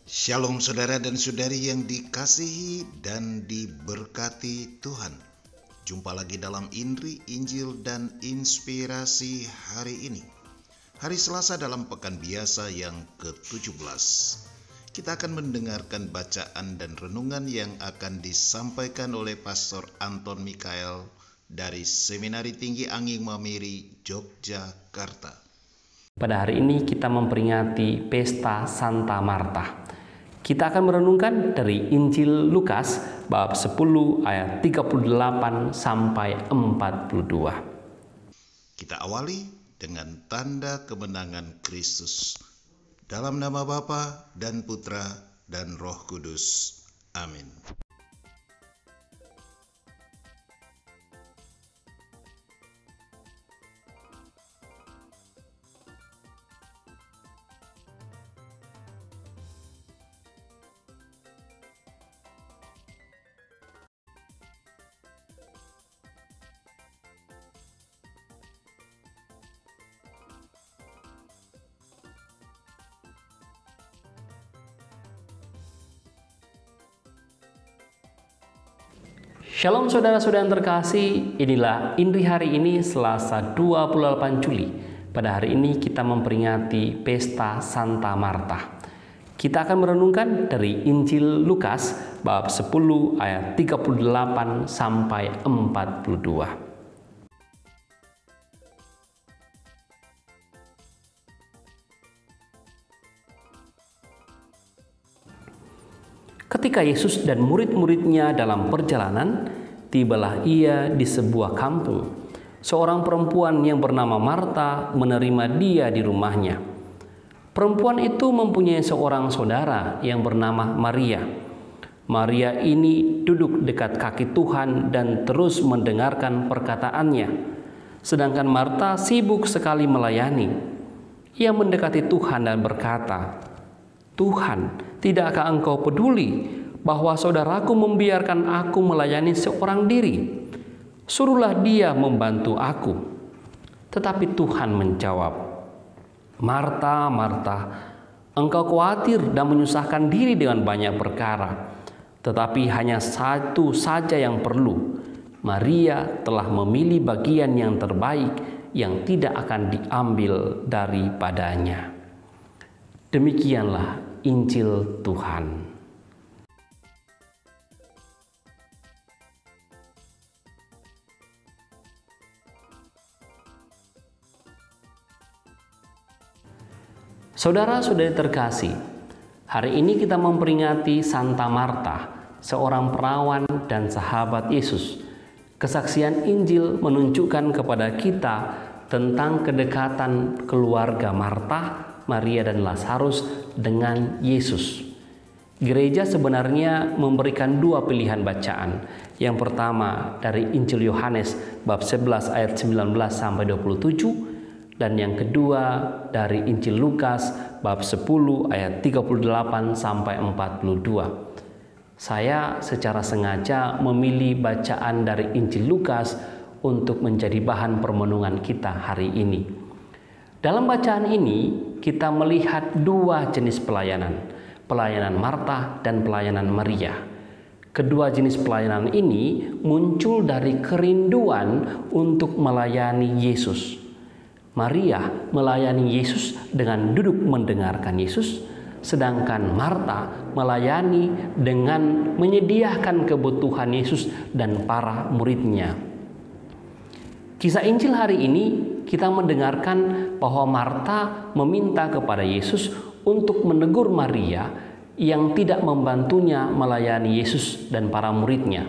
Shalom saudara dan saudari yang dikasihi dan diberkati Tuhan. Jumpa lagi dalam Indri, Injil dan Inspirasi hari ini. Hari Selasa dalam pekan biasa yang ke-17. Kita akan mendengarkan bacaan dan renungan yang akan disampaikan oleh Pastor Anton Mikael dari Seminari Tinggi Anging Mamiri, Yogyakarta. Pada hari ini kita memperingati Pesta Santa Marta. Kita akan merenungkan dari Injil Lukas bab 10 ayat 38 sampai 42. Kita awali dengan tanda kemenangan Kristus. Dalam nama Bapa dan Putra dan Roh Kudus. Amin. Shalom saudara-saudara yang terkasih, inilah Indri hari ini Selasa 28 Juli. Pada hari ini kita memperingati Pesta Santa Marta. Kita akan merenungkan dari Injil Lukas bab 10 ayat 38 sampai 42. Ketika Yesus dan murid-muridnya dalam perjalanan, tibalah ia di sebuah kampung. Seorang perempuan yang bernama Marta menerima dia di rumahnya. Perempuan itu mempunyai seorang saudara yang bernama Maria. Maria ini duduk dekat kaki Tuhan dan terus mendengarkan perkataannya. Sedangkan Marta sibuk sekali melayani. Ia mendekati Tuhan dan berkata, "Tuhan, tidakkah Engkau peduli bahwa saudaraku membiarkan aku melayani seorang diri? Suruhlah dia membantu aku." Tetapi Tuhan menjawab, "Marta, Marta, engkau khawatir dan menyusahkan diri dengan banyak perkara. Tetapi hanya satu saja yang perlu. Maria telah memilih bagian yang terbaik yang tidak akan diambil daripadanya." Demikianlah Injil Tuhan. Saudara-saudari terkasih, hari ini kita memperingati Santa Marta, seorang perawan dan sahabat Yesus. Kesaksian Injil menunjukkan kepada kita tentang kedekatan keluarga Marta, Maria dan Lazarus dengan Yesus. Gereja sebenarnya memberikan dua pilihan bacaan. Yang pertama dari Injil Yohanes bab 11 ayat 19 sampai 27 dan yang kedua dari Injil Lukas bab 10 ayat 38 sampai 42. Saya secara sengaja memilih bacaan dari Injil Lukas untuk menjadi bahan permenungan kita hari ini. Dalam bacaan ini, kita melihat dua jenis pelayanan, pelayanan Marta dan pelayanan Maria. Kedua jenis pelayanan ini muncul dari kerinduan untuk melayani Yesus. Maria melayani Yesus dengan duduk mendengarkan Yesus, sedangkan Marta melayani dengan menyediakan kebutuhan Yesus dan para muridnya. Kisah Injil hari ini kita mendengarkan bahwa Marta meminta kepada Yesus untuk menegur Maria yang tidak membantunya melayani Yesus dan para muridnya.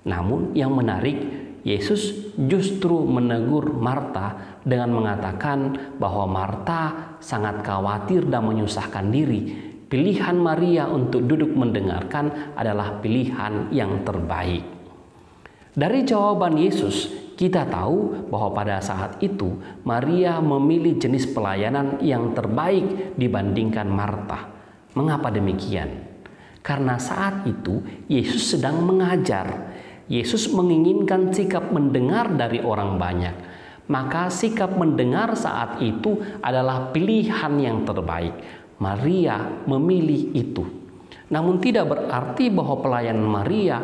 Namun yang menarik, Yesus justru menegur Marta dengan mengatakan bahwa Marta sangat khawatir dan menyusahkan diri. Pilihan Maria untuk duduk mendengarkan adalah pilihan yang terbaik. Dari jawaban Yesus, kita tahu bahwa pada saat itu Maria memilih jenis pelayanan yang terbaik dibandingkan Marta. Mengapa demikian? Karena saat itu Yesus sedang mengajar. Yesus menginginkan sikap mendengar dari orang banyak. Maka sikap mendengar saat itu adalah pilihan yang terbaik. Maria memilih itu. Namun tidak berarti bahwa pelayanan Maria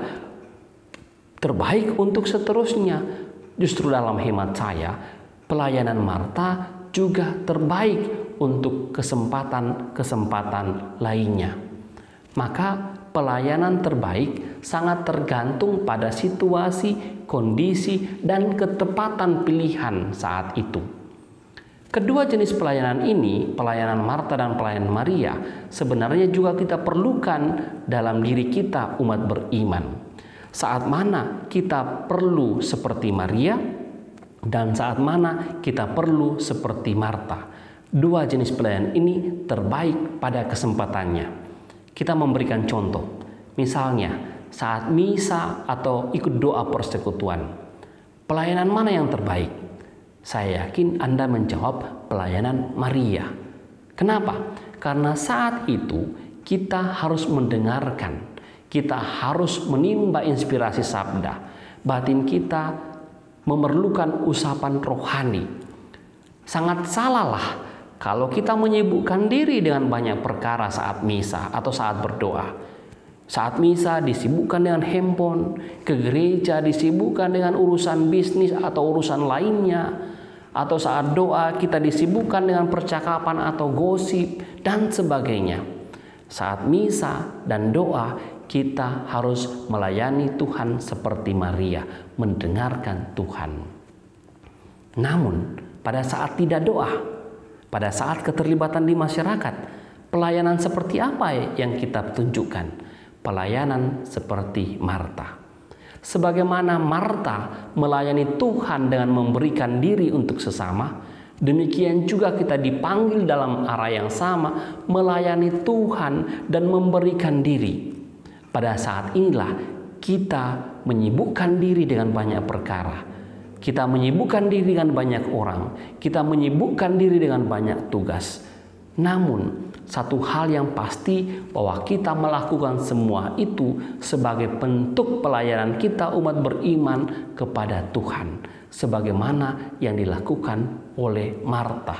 terbaik untuk seterusnya. Justru dalam hemat saya, pelayanan Marta juga terbaik untuk kesempatan-kesempatan lainnya. Maka pelayanan terbaik sangat tergantung pada situasi, kondisi, dan ketepatan pilihan saat itu. Kedua jenis pelayanan ini, pelayanan Marta dan pelayanan Maria, sebenarnya juga kita perlukan dalam diri kita umat beriman. Saat mana kita perlu seperti Maria dan saat mana kita perlu seperti Marta. Dua jenis pelayanan ini terbaik pada kesempatannya. Kita memberikan contoh, misalnya saat misa atau ikut doa persekutuan. Pelayanan mana yang terbaik? Saya yakin Anda menjawab pelayanan Maria. Kenapa? Karena saat itu kita harus mendengarkan, kita harus menimba inspirasi sabda. Batin kita memerlukan usapan rohani. Sangat salahlah kalau kita menyibukkan diri dengan banyak perkara saat misa atau saat berdoa. Saat misa disibukkan dengan handphone, ke gereja disibukkan dengan urusan bisnis atau urusan lainnya, atau saat doa kita disibukkan dengan percakapan atau gosip dan sebagainya. Saat misa dan doa kita harus melayani Tuhan seperti Maria, mendengarkan Tuhan. Namun pada saat tidak doa, pada saat keterlibatan di masyarakat, pelayanan seperti apa yang kita tunjukkan? Pelayanan seperti Marta. Sebagaimana Marta melayani Tuhan dengan memberikan diri untuk sesama, demikian juga kita dipanggil dalam arah yang sama melayani Tuhan dan memberikan diri. Pada saat inilah kita menyibukkan diri dengan banyak perkara. Kita menyibukkan diri dengan banyak orang. Kita menyibukkan diri dengan banyak tugas. Namun satu hal yang pasti bahwa kita melakukan semua itu sebagai bentuk pelayanan kita umat beriman kepada Tuhan, sebagaimana yang dilakukan oleh Marta.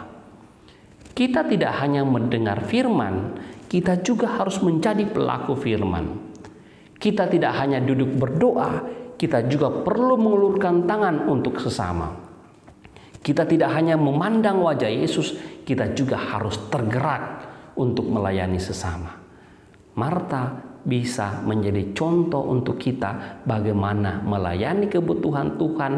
Kita tidak hanya mendengar firman, kita juga harus menjadi pelaku firman. Kita tidak hanya duduk berdoa, kita juga perlu mengulurkan tangan untuk sesama. Kita tidak hanya memandang wajah Yesus, kita juga harus tergerak untuk melayani sesama. Marta bisa menjadi contoh untuk kita bagaimana melayani kebutuhan Tuhan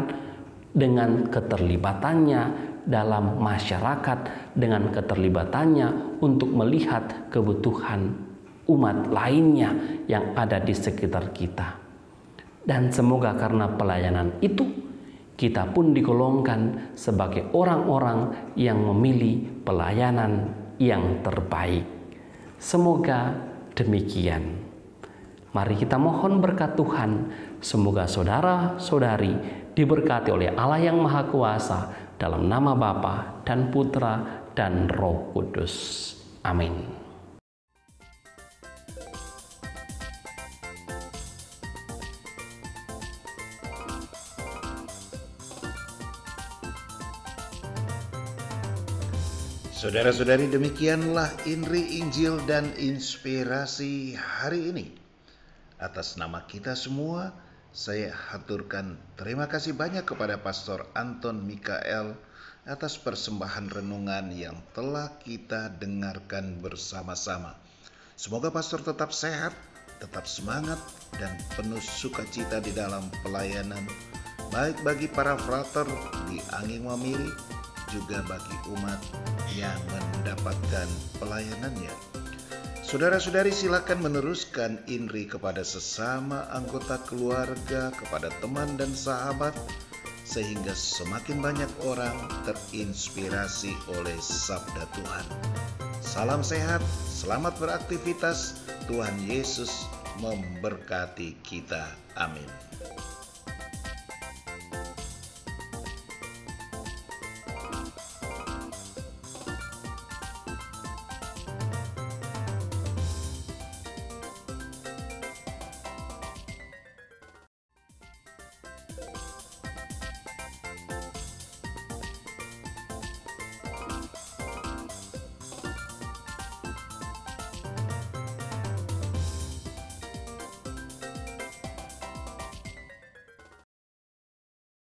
dengan keterlibatannya dalam masyarakat, dengan keterlibatannya untuk melihat kebutuhan umat lainnya yang ada di sekitar kita. Dan semoga karena pelayanan itu, kita pun digolongkan sebagai orang-orang yang memilih pelayanan yang terbaik. Semoga demikian. Mari kita mohon berkat Tuhan. Semoga saudara-saudari diberkati oleh Allah yang Maha Kuasa dalam nama Bapa dan Putra dan Roh Kudus. Amin. Saudara-saudari, demikianlah Inri Injil dan Inspirasi hari ini. Atas nama kita semua, saya haturkan terima kasih banyak kepada Pastor Anton Mikael atas persembahan renungan yang telah kita dengarkan bersama-sama. Semoga Pastor tetap sehat, tetap semangat, dan penuh sukacita di dalam pelayanan, baik bagi para frater di Anging Mamiri, juga bagi umat yang mendapatkan pelayanannya. Saudara-saudari, silakan meneruskan Inri kepada sesama anggota keluarga, kepada teman dan sahabat, sehingga semakin banyak orang terinspirasi oleh sabda Tuhan. Salam sehat, selamat beraktivitas, Tuhan Yesus memberkati kita. Amin.